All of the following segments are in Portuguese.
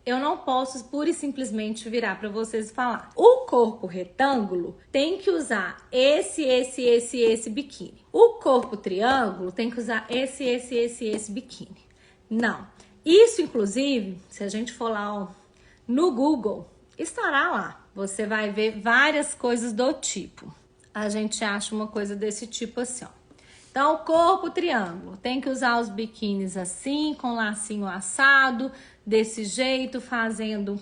eu não posso pura e simplesmente virar para vocês e falar: o corpo retângulo tem que usar esse biquíni. O corpo triângulo tem que usar esse biquíni. Não. Isso, inclusive, se a gente for lá, ó, no Google, estará lá. Você vai ver várias coisas do tipo. A gente acha uma coisa desse tipo assim, ó. Então, o corpo triângulo tem que usar os biquínis assim, com lacinho assado, desse jeito, fazendo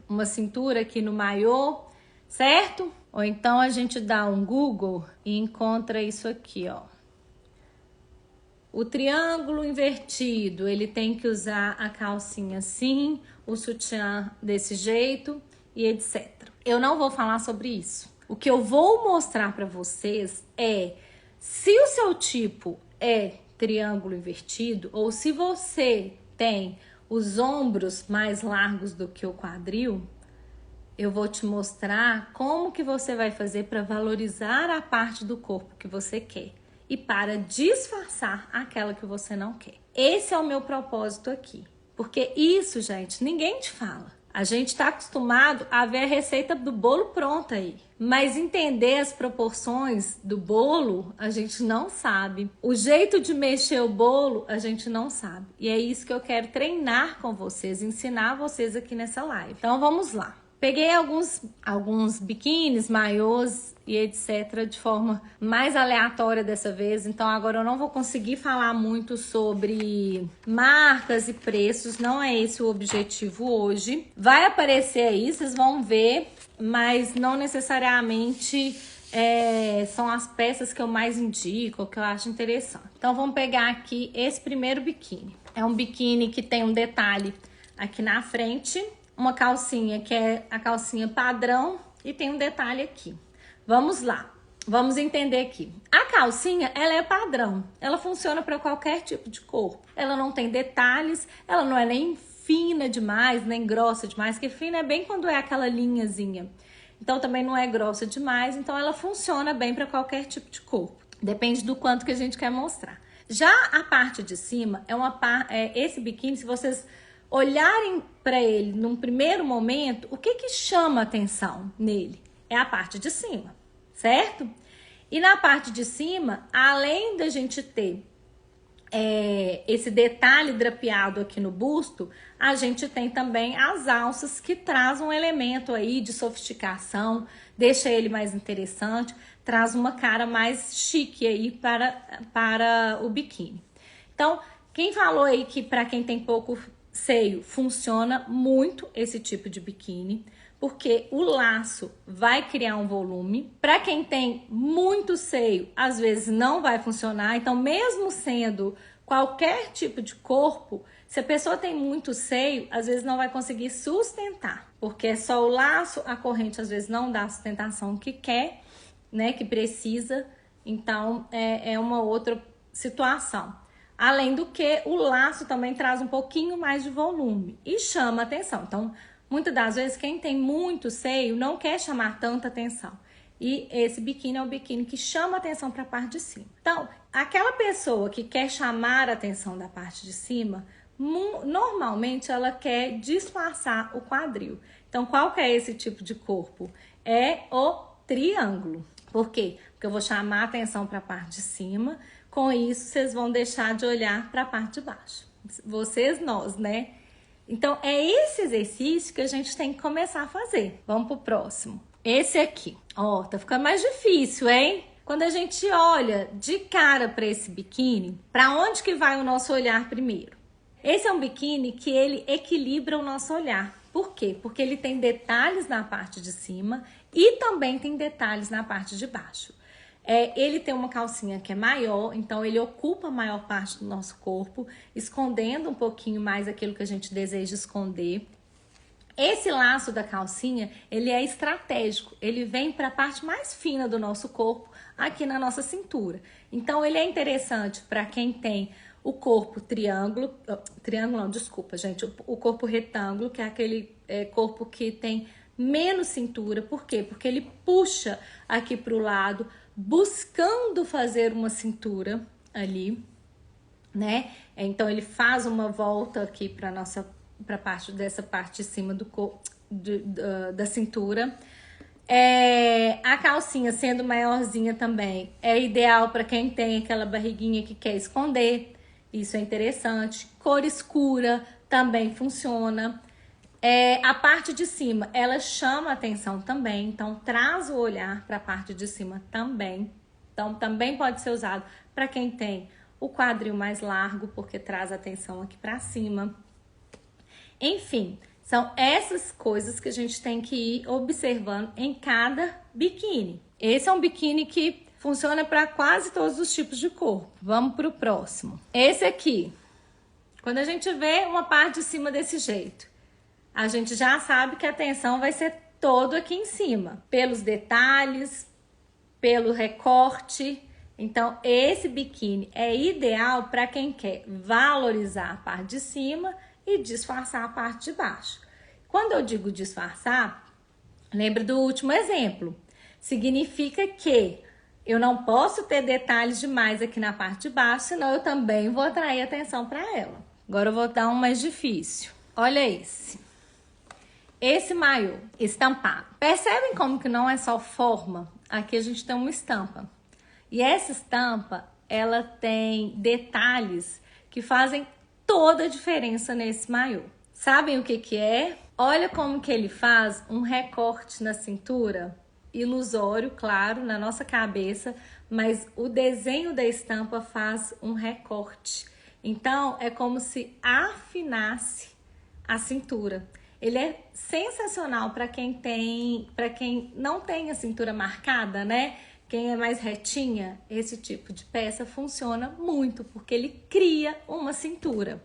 uma cintura aqui no maiô, certo? Ou então a gente dá um Google e encontra isso aqui, ó. O triângulo invertido, ele tem que usar a calcinha assim, o sutiã desse jeito e etc. Eu não vou falar sobre isso. O que eu vou mostrar para vocês é: se o seu tipo é triângulo invertido, ou se você tem os ombros mais largos do que o quadril, eu vou te mostrar como que você vai fazer para valorizar a parte do corpo que você quer e para disfarçar aquela que você não quer. Esse é o meu propósito aqui. Porque isso, gente, ninguém te fala. A gente está acostumado a ver a receita do bolo pronta aí. Mas entender as proporções do bolo, a gente não sabe. O jeito de mexer o bolo, a gente não sabe. E é isso que eu quero treinar com vocês, ensinar vocês aqui nessa live. Então vamos lá. Peguei alguns biquínis, maiôs e etc. de forma mais aleatória dessa vez. Então agora eu não vou conseguir falar muito sobre marcas e preços. Não é esse o objetivo hoje. Vai aparecer aí, vocês vão ver, mas não necessariamente são as peças que eu mais indico, que eu acho interessante. Então vamos pegar aqui esse primeiro biquíni. É um biquíni que tem um detalhe aqui na frente. Uma calcinha que é a calcinha padrão e tem um detalhe aqui. Vamos lá, vamos entender aqui. A calcinha, ela é padrão, ela funciona para qualquer tipo de corpo. Ela não tem detalhes, ela não é nem fina demais, nem grossa demais, porque fina é bem quando é aquela linhazinha. Então também não é grossa demais, então ela funciona bem para qualquer tipo de corpo. Depende do quanto que a gente quer mostrar. Já a parte de cima esse biquíni, se vocês olharem para ele num primeiro momento, o que chama atenção nele? É a parte de cima, certo? E na parte de cima, além da gente ter esse detalhe drapeado aqui no busto, a gente tem também as alças que traz um elemento aí de sofisticação, deixa ele mais interessante, traz uma cara mais chique aí para o biquíni. Então, quem falou aí que para quem tem pouco seio funciona muito esse tipo de biquíni, porque o laço vai criar um volume. Para quem tem muito seio, às vezes não vai funcionar. Então, mesmo sendo qualquer tipo de corpo, se a pessoa tem muito seio, às vezes não vai conseguir sustentar, porque é só o laço, a corrente às vezes não dá a sustentação que quer, né, que precisa. Então, é uma outra situação. Além do que, o laço também traz um pouquinho mais de volume e chama atenção. Então, muitas das vezes, quem tem muito seio não quer chamar tanta atenção. E esse biquíni é um biquíni que chama atenção para a parte de cima. Então, aquela pessoa que quer chamar a atenção da parte de cima, normalmente ela quer disfarçar o quadril. Então, qual que é esse tipo de corpo? É o triângulo. Por quê? Porque eu vou chamar a atenção para a parte de cima. Com isso, vocês vão deixar de olhar para a parte de baixo. Vocês, nós, né? Então, é esse exercício que a gente tem que começar a fazer. Vamos pro próximo. Esse aqui. Ó, tá ficando mais difícil, hein? Quando a gente olha de cara para esse biquíni, para onde que vai o nosso olhar primeiro? Esse é um biquíni que ele equilibra o nosso olhar. Por quê? Porque ele tem detalhes na parte de cima e também tem detalhes na parte de baixo. Ele tem uma calcinha que é maior, então ele ocupa a maior parte do nosso corpo, escondendo um pouquinho mais aquilo que a gente deseja esconder. Esse laço da calcinha, ele é estratégico, ele vem para a parte mais fina do nosso corpo, aqui na nossa cintura. Então, ele é interessante para quem tem o corpo triângulo não, desculpa, gente, o corpo retângulo, que é aquele corpo que tem menos cintura. Por quê? Porque ele puxa aqui para o lado, buscando fazer uma cintura ali, né? Então ele faz uma volta aqui para nossa para dessa parte de cima da cintura. A calcinha sendo maiorzinha também é ideal para quem tem aquela barriguinha que quer esconder. Isso é interessante. Cor escura também funciona. A parte de cima, ela chama atenção também, então traz o olhar para a parte de cima também. Então também pode ser usado para quem tem o quadril mais largo, porque traz atenção aqui para cima. Enfim, são essas coisas que a gente tem que ir observando em cada biquíni. Esse é um biquíni que funciona para quase todos os tipos de corpo. Vamos para o próximo. Esse aqui, quando a gente vê uma parte de cima desse jeito, a gente já sabe que a atenção vai ser todo aqui em cima, pelos detalhes, pelo recorte. Então, esse biquíni é ideal para quem quer valorizar a parte de cima e disfarçar a parte de baixo. Quando eu digo disfarçar, lembra do último exemplo. Significa que eu não posso ter detalhes demais aqui na parte de baixo, senão eu também vou atrair atenção para ela. Agora eu vou dar um mais difícil. Olha esse. Esse maiô estampado. Percebem como que não é só forma? Aqui a gente tem uma estampa. E essa estampa, ela tem detalhes que fazem toda a diferença nesse maiô. Sabem o que que é? Olha como que ele faz um recorte na cintura, ilusório, claro, na nossa cabeça, mas o desenho da estampa faz um recorte. Então, é como se afinasse a cintura. Ele é sensacional para quem não tem a cintura marcada, né? Quem é mais retinha, esse tipo de peça funciona muito, porque ele cria uma cintura.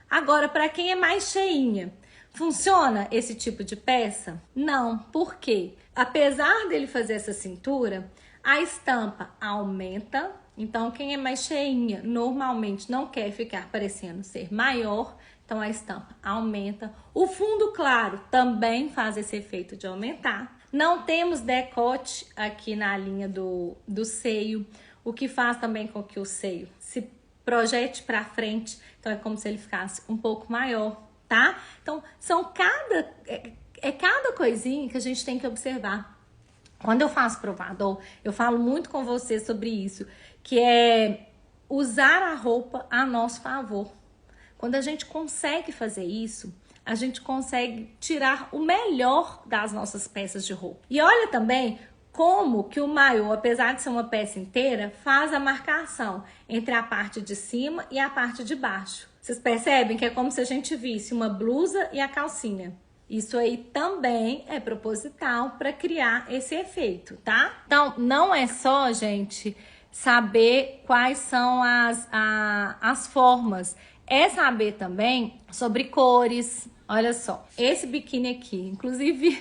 Agora, para quem é mais cheinha, funciona esse tipo de peça? Não, por quê? Apesar dele fazer essa cintura, a estampa aumenta. Então, quem é mais cheinha normalmente não quer ficar parecendo ser maior, então a estampa aumenta. O fundo claro também faz esse efeito de aumentar. Não temos decote aqui na linha do seio, o que faz também com que o seio se projete para frente. Então é como se ele ficasse um pouco maior, tá? Então são cada coisinha que a gente tem que observar. Quando eu faço provador, eu falo muito com você sobre isso, que é usar a roupa a nosso favor. Quando a gente consegue fazer isso, a gente consegue tirar o melhor das nossas peças de roupa. E olha também como que o maiô, apesar de ser uma peça inteira, faz a marcação entre a parte de cima e a parte de baixo. Vocês percebem que é como se a gente visse uma blusa e a calcinha. Isso aí também é proposital para criar esse efeito, tá? Então, não é só, gente, saber quais são as formas. É saber também sobre cores. Olha só, esse biquíni aqui, inclusive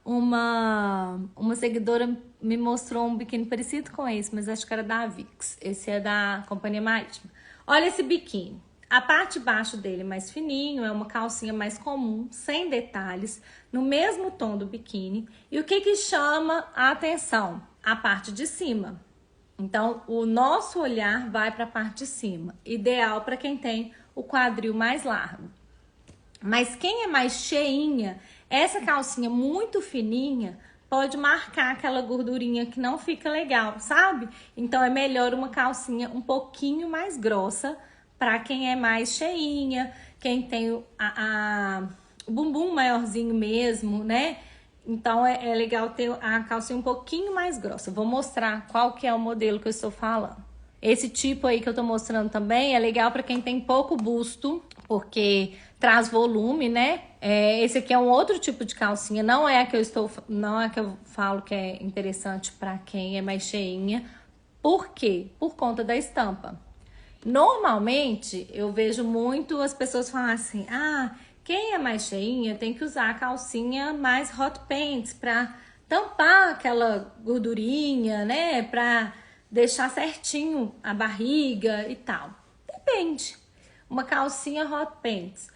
uma seguidora me mostrou um biquíni parecido com esse, mas acho que era da Vix. Esse é da Companhia Marítima. Olha esse biquíni. A parte de baixo dele é mais fininho, é uma calcinha mais comum, sem detalhes, no mesmo tom do biquíni. E o que que chama a atenção? A parte de cima. Então, o nosso olhar vai para a parte de cima. Ideal para quem tem o quadril mais largo. Mas quem é mais cheinha, essa calcinha muito fininha pode marcar aquela gordurinha que não fica legal, sabe? Então é melhor uma calcinha um pouquinho mais grossa para quem é mais cheinha, quem tem o bumbum maiorzinho mesmo, né? Então é legal ter a calcinha um pouquinho mais grossa. Vou mostrar qual que é o modelo que eu estou falando. Esse tipo aí que eu tô mostrando também é legal para quem tem pouco busto, porque traz volume, né? Esse aqui é um outro tipo de calcinha, não é a que eu falo que é interessante para quem é mais cheinha. Por quê? Por conta da estampa. Normalmente, eu vejo muito as pessoas falarem assim: quem é mais cheinha tem que usar a calcinha mais hot pants para tampar aquela gordurinha, né? Para deixar certinho a barriga e tal. Depende. Uma calcinha hot pants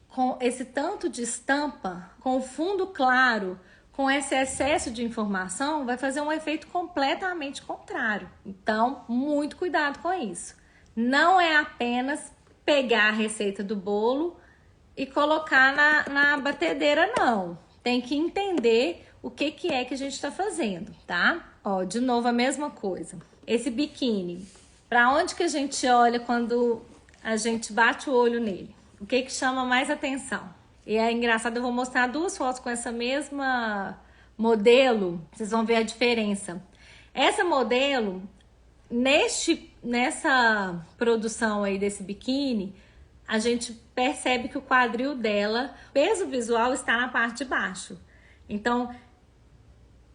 com esse tanto de estampa, com o fundo claro, com esse excesso de informação, vai fazer um efeito completamente contrário. Então, muito cuidado com isso. Não é apenas pegar a receita do bolo e colocar na batedeira, não. Tem que entender o que é que a gente tá fazendo, tá? Ó, de novo a mesma coisa. Esse biquíni, pra onde que a gente olha quando a gente bate o olho nele? O que chama mais atenção? E é engraçado, eu vou mostrar duas fotos com essa mesma modelo, vocês vão ver a diferença. Essa modelo, nessa produção aí desse biquíni, a gente percebe que o quadril dela, o peso visual está na parte de baixo. Então,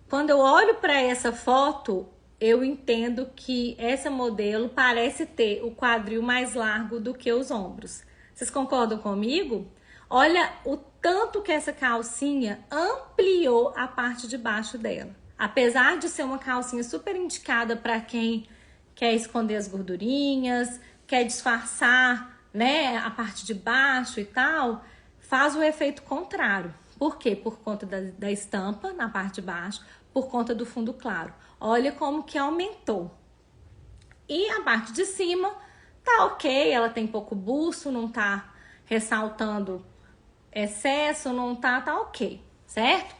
quando eu olho para essa foto, eu entendo que essa modelo parece ter o quadril mais largo do que os ombros. Vocês concordam comigo? Olha o tanto que essa calcinha ampliou a parte de baixo dela. Apesar de ser uma calcinha super indicada para quem quer esconder as gordurinhas, quer disfarçar, né, a parte de baixo e tal, faz o efeito contrário. Por quê? Por conta da estampa na parte de baixo, por conta do fundo claro. Olha como que aumentou. E a parte de cima tá ok, ela tem pouco busto, não tá ressaltando excesso, não tá ok, certo?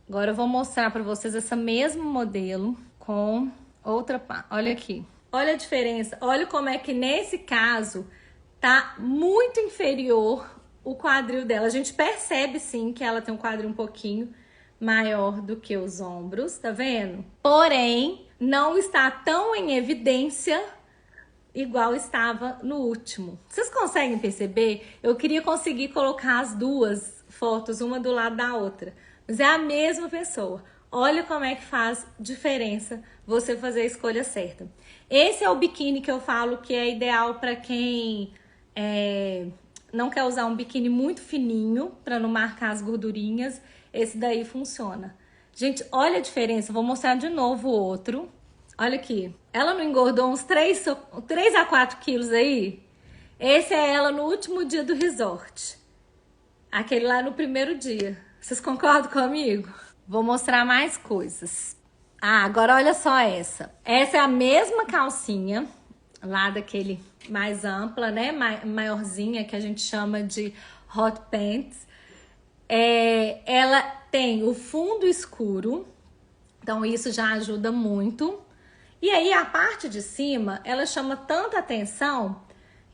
Agora eu vou mostrar pra vocês essa mesmo modelo com outra parte. Olha aqui. Olha a diferença. Olha como é que nesse caso tá muito inferior o quadril dela. A gente percebe sim que ela tem um quadril um pouquinho maior do que os ombros, tá vendo? Porém, não está tão em evidência igual estava no último. Vocês conseguem perceber? Eu queria conseguir colocar as duas fotos, uma do lado da outra. Mas é a mesma pessoa. Olha como é que faz diferença você fazer a escolha certa. Esse é o biquíni que eu falo que é ideal para quem não quer usar um biquíni muito fininho para não marcar as gordurinhas. Esse daí funciona. Gente, olha a diferença. Vou mostrar de novo o outro. Olha aqui. Ela não engordou uns 3 a 4 quilos aí? Esse é ela no último dia do resort. Aquele lá no primeiro dia. Vocês concordam comigo? Vou mostrar mais coisas. Ah, agora olha só essa. Essa é a mesma calcinha, lá daquele mais ampla, né? Maiorzinha, que a gente chama de hot pants. Ela tem o fundo escuro, então isso já ajuda muito. E aí a parte de cima, ela chama tanta atenção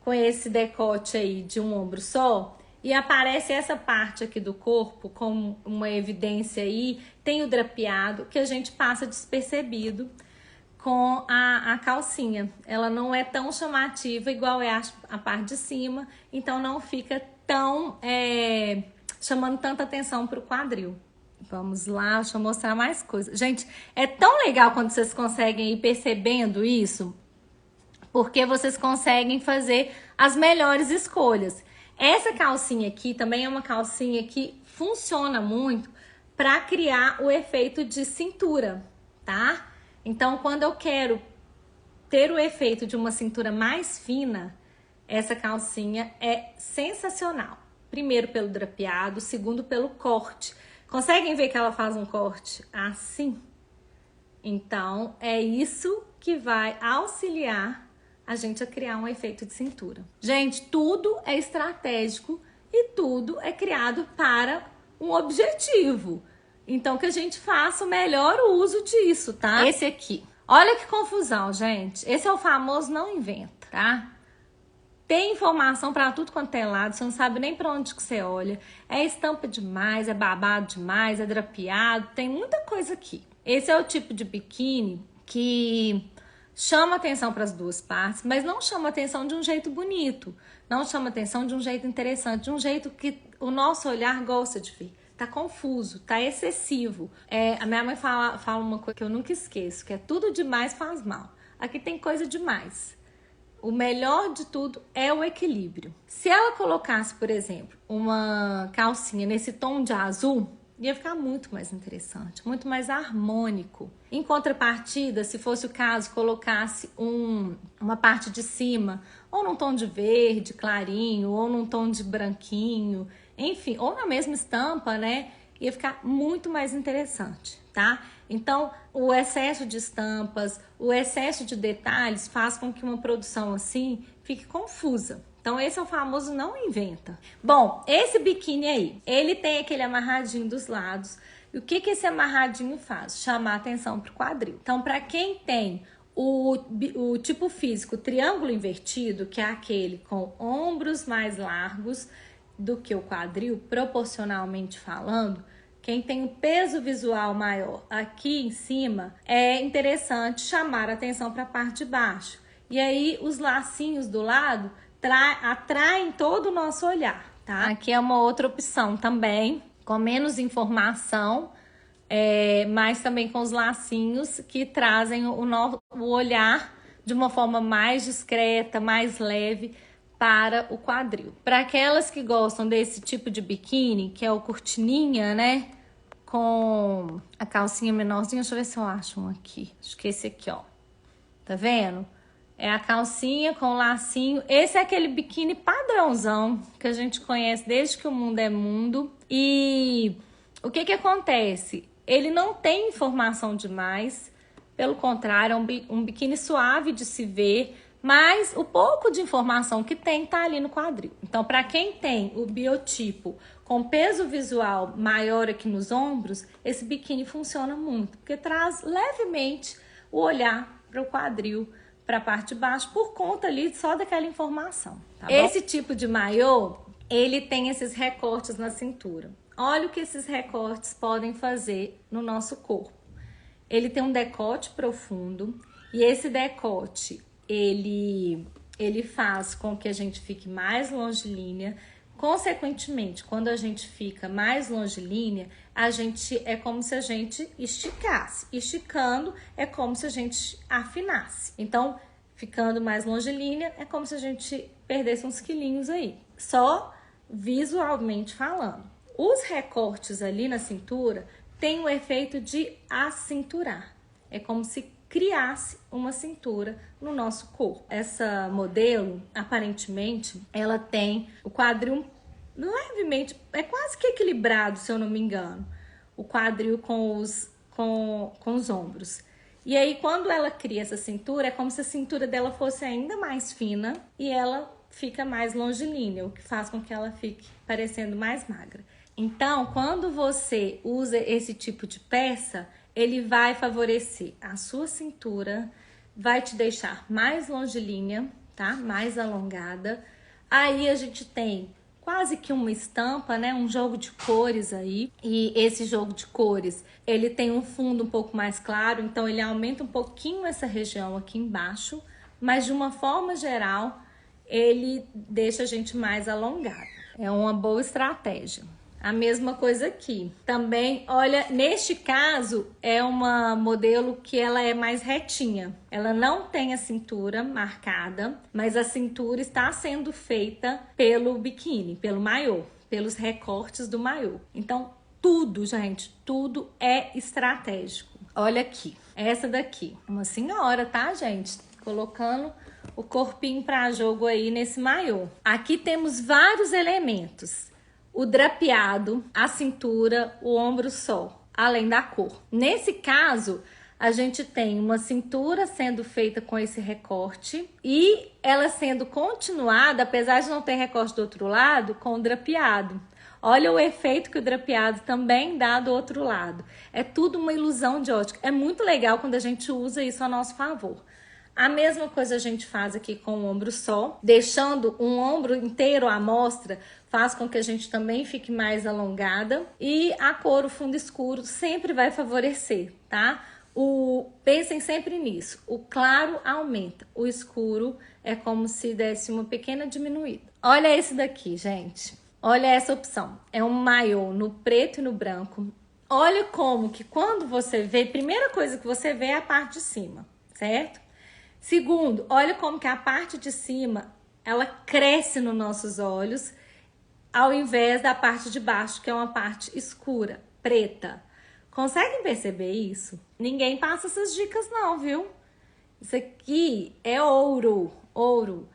com esse decote aí de um ombro só, e aparece essa parte aqui do corpo com uma evidência aí, tem o drapeado, que a gente passa despercebido com a calcinha. Ela não é tão chamativa igual é a parte de cima, então não fica tão chamando tanta atenção para o quadril. Vamos lá, deixa eu mostrar mais coisas. Gente, é tão legal quando vocês conseguem ir percebendo isso, porque vocês conseguem fazer as melhores escolhas. Essa calcinha aqui também é uma calcinha que funciona muito para criar o efeito de cintura, tá? Então, quando eu quero ter o efeito de uma cintura mais fina, essa calcinha é sensacional. Primeiro pelo drapeado, segundo pelo corte. Conseguem ver que ela faz um corte assim? Então, é isso que vai auxiliar a gente a criar um efeito de cintura. Gente, tudo é estratégico e tudo é criado para um objetivo. Então, que a gente faça o melhor uso disso, tá? Esse aqui. Olha que confusão, gente. Esse é o famoso não inventa, tá? Tem informação para tudo quanto é lado, você não sabe nem para onde que você olha. É estampa demais, é babado demais, é drapeado, tem muita coisa aqui. Esse é o tipo de biquíni que chama atenção para as duas partes, mas não chama atenção de um jeito bonito, não chama atenção de um jeito interessante, de um jeito que o nosso olhar gosta de ver. Tá confuso, tá excessivo. A minha mãe fala uma coisa que eu nunca esqueço, que é tudo demais faz mal. Aqui tem coisa demais. O melhor de tudo é o equilíbrio. Se ela colocasse, por exemplo, uma calcinha nesse tom de azul, ia ficar muito mais interessante, muito mais harmônico. Em contrapartida, se fosse o caso, colocasse uma parte de cima, ou num tom de verde clarinho, ou num tom de branquinho, enfim, ou na mesma estampa, né? Ia ficar muito mais interessante, tá? Então, o excesso de estampas, o excesso de detalhes faz com que uma produção assim fique confusa, Então esse é o famoso não inventa. Bom, esse biquíni aí, ele tem aquele amarradinho dos lados. E o que esse amarradinho faz? Chamar atenção pro quadril. Então, para quem tem o tipo físico triângulo invertido, que é aquele com ombros mais largos do que o quadril, proporcionalmente falando, quem tem o peso visual maior aqui em cima, é interessante chamar a atenção para a parte de baixo. E aí, os lacinhos do lado atraem todo o nosso olhar, tá? Aqui é uma outra opção também, com menos informação, mas também com os lacinhos que trazem o olhar de uma forma mais discreta, mais leve para o quadril. Para aquelas que gostam desse tipo de biquíni, que é o cortininha, né? Com a calcinha menorzinha, deixa eu ver se eu acho um aqui. Acho que esse aqui, ó. Tá vendo? É a calcinha com o lacinho. Esse é aquele biquíni padrãozão que a gente conhece desde que o mundo é mundo. E o que acontece? Ele não tem informação demais. Pelo contrário, é um biquíni suave de se ver. Mas o pouco de informação que tem tá ali no quadril. Então, para quem tem o biotipo com peso visual maior aqui nos ombros, esse biquíni funciona muito, porque traz levemente o olhar para o quadril, para a parte de baixo, por conta ali só daquela informação, tá bom? Esse tipo de maiô, ele tem esses recortes na cintura. Olha o que esses recortes podem fazer no nosso corpo. Ele tem um decote profundo e esse decote ele faz com que a gente fique mais longilínea. Consequentemente, quando a gente fica mais longilínea, é como se a gente esticasse. Esticando é como se a gente afinasse. Então, ficando mais longilínea é como se a gente perdesse uns quilinhos aí. Só visualmente falando. Os recortes ali na cintura têm o efeito de acinturar. É como se criasse uma cintura no nosso corpo. Essa modelo, aparentemente, ela tem o quadril levemente, é quase que equilibrado, se eu não me engano, o quadril com os ombros. E aí, quando ela cria essa cintura, é como se a cintura dela fosse ainda mais fina e ela fica mais longilínea, o que faz com que ela fique parecendo mais magra. Então, quando você usa esse tipo de peça, ele vai favorecer a sua cintura, vai te deixar mais longilínea, tá? Mais alongada. Aí a gente tem quase que uma estampa, né? Um jogo de cores aí. E esse jogo de cores, ele tem um fundo um pouco mais claro, então ele aumenta um pouquinho essa região aqui embaixo, mas de uma forma geral, ele deixa a gente mais alongado. É uma boa estratégia. A mesma coisa aqui. Também, olha, neste caso é uma modelo que ela é mais retinha. Ela não tem a cintura marcada, mas a cintura está sendo feita pelo biquíni, pelo maiô, pelos recortes do maiô. Então, tudo, gente, tudo é estratégico. Olha aqui, essa daqui, uma senhora, tá, gente? Colocando o corpinho para jogo aí nesse maiô. Aqui temos vários elementos. O drapeado, a cintura, o ombro só, além da cor. Nesse caso, a gente tem uma cintura sendo feita com esse recorte e ela sendo continuada, apesar de não ter recorte do outro lado, com o drapeado. Olha o efeito que o drapeado também dá do outro lado. É tudo uma ilusão de ótica. É muito legal quando a gente usa isso a nosso favor. A mesma coisa a gente faz aqui com o ombro só, deixando um ombro inteiro à mostra, faz com que a gente também fique mais alongada. E a cor, o fundo escuro, sempre vai favorecer, tá? Pensem sempre nisso. O claro aumenta, o escuro é como se desse uma pequena diminuída. Olha esse daqui, gente. Olha essa opção. É um maiô no preto e no branco. Olha como que quando você vê, primeira coisa que você vê é a parte de cima, certo? Segundo, olha como que a parte de cima, ela cresce nos nossos olhos, ao invés da parte de baixo, que é uma parte escura, preta. Conseguem perceber isso? Ninguém passa essas dicas não, viu? Isso aqui é ouro, ouro.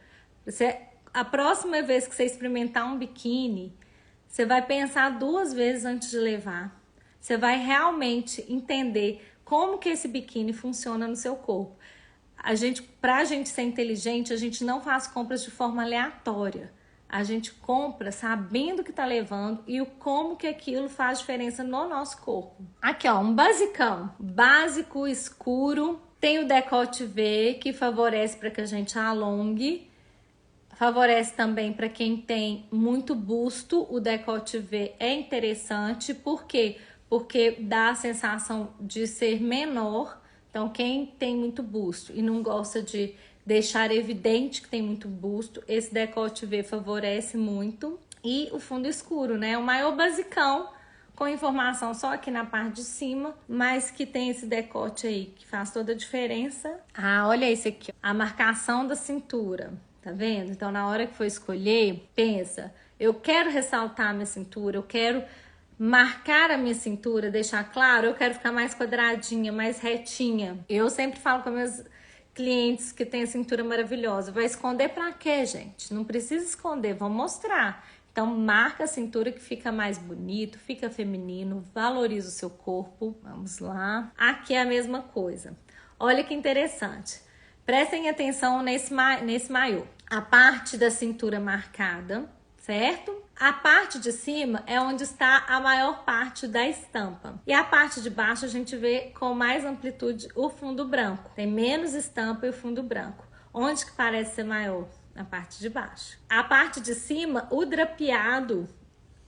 A próxima vez que você experimentar um biquíni, você vai pensar 2 vezes antes de levar. Você vai realmente entender como que esse biquíni funciona no seu corpo. Pra gente ser inteligente, a gente não faz compras de forma aleatória. A gente compra sabendo o que tá levando e o como que aquilo faz diferença no nosso corpo. Aqui, ó, um basicão. Básico, escuro. Tem o decote V, que favorece para que a gente alongue. Favorece também para quem tem muito busto. O decote V é interessante. Por quê? Porque dá a sensação de ser menor. Então, quem tem muito busto e não gosta de deixar evidente que tem muito busto, esse decote V favorece muito. E o fundo escuro, né? O maior basicão, com informação só aqui na parte de cima, mas que tem esse decote aí, que faz toda a diferença. Ah, olha esse aqui, ó. A marcação da cintura, tá vendo? Então, na hora que for escolher, pensa, eu quero ressaltar a minha cintura, eu quero marcar a minha cintura, deixar claro, eu quero ficar mais quadradinha, mais retinha. Eu sempre falo com meus clientes que têm a cintura maravilhosa. Vai esconder pra quê, gente? Não precisa esconder, vamos mostrar. Então, marca a cintura que fica mais bonito, fica feminino, valoriza o seu corpo. Vamos lá. Aqui é a mesma coisa. Olha que interessante. Prestem atenção nesse maiô. A parte da cintura marcada, certo? A parte de cima é onde está a maior parte da estampa. E a parte de baixo a gente vê com mais amplitude o fundo branco. Tem menos estampa e o fundo branco. Onde que parece ser maior? Na parte de baixo. A parte de cima, o drapeado,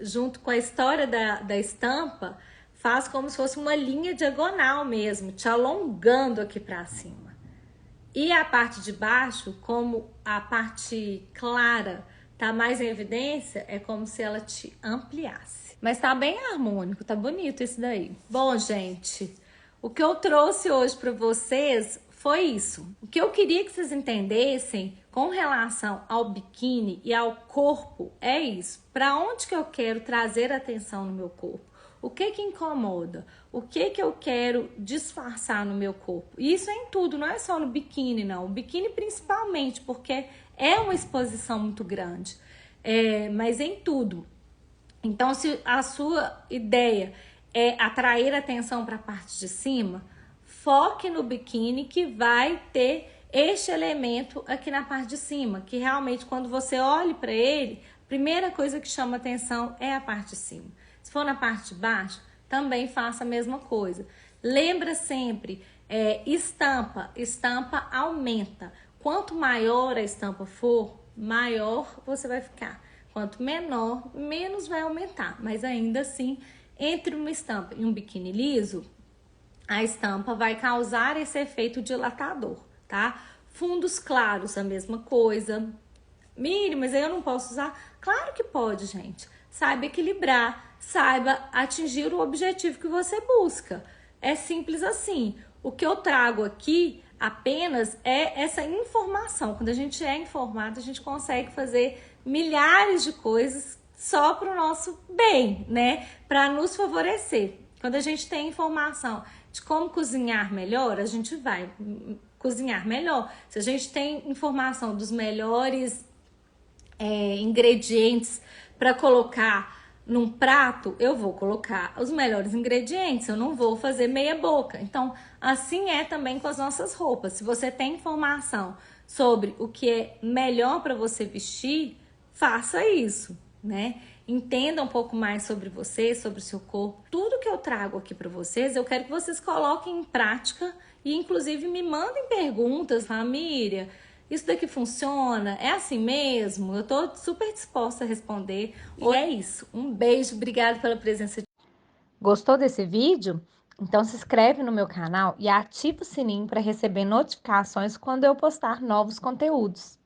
junto com a história da estampa, faz como se fosse uma linha diagonal mesmo, te alongando aqui para cima. E a parte de baixo, como a parte clara tá mais em evidência, é como se ela te ampliasse. Mas tá bem harmônico, tá bonito esse daí. Bom, gente, o que eu trouxe hoje para vocês foi isso. O que eu queria que vocês entendessem com relação ao biquíni e ao corpo é isso. Para onde que eu quero trazer atenção no meu corpo? O que que incomoda? O que que eu quero disfarçar no meu corpo? E isso é em tudo, não é só no biquíni, não. O biquíni principalmente, porque é uma exposição muito grande, mas em tudo. Então, se a sua ideia é atrair atenção para a parte de cima, foque no biquíni que vai ter este elemento aqui na parte de cima, que realmente quando você olha para ele, a primeira coisa que chama atenção é a parte de cima. Se for na parte de baixo, também faça a mesma coisa. Lembra sempre, estampa aumenta. Quanto maior a estampa for, maior você vai ficar. Quanto menor, menos vai aumentar. Mas ainda assim, entre uma estampa e um biquíni liso, a estampa vai causar esse efeito dilatador, tá? Fundos claros, a mesma coisa. Miri, mas aí eu não posso usar? Claro que pode, gente. Saiba equilibrar, saiba atingir o objetivo que você busca. É simples assim. O que eu trago aqui apenas é essa informação. Quando a gente é informado, a gente consegue fazer milhares de coisas só para o nosso bem, né? Para nos favorecer. Quando a gente tem informação de como cozinhar melhor, a gente vai cozinhar melhor. Se a gente tem informação dos melhores ingredientes para colocar num prato, eu vou colocar os melhores ingredientes, eu não vou fazer meia boca. Então, assim é também com as nossas roupas. Se você tem informação sobre o que é melhor para você vestir, faça isso, né? Entenda um pouco mais sobre você, sobre o seu corpo. Tudo que eu trago aqui para vocês, eu quero que vocês coloquem em prática e, inclusive, me mandem perguntas. Fala, Miriam, isso daqui funciona? É assim mesmo? Eu tô super disposta a responder. E é isso. Um beijo, obrigada pela presença. Gostou desse vídeo? Então se inscreve no meu canal e ativa o sininho para receber notificações quando eu postar novos conteúdos.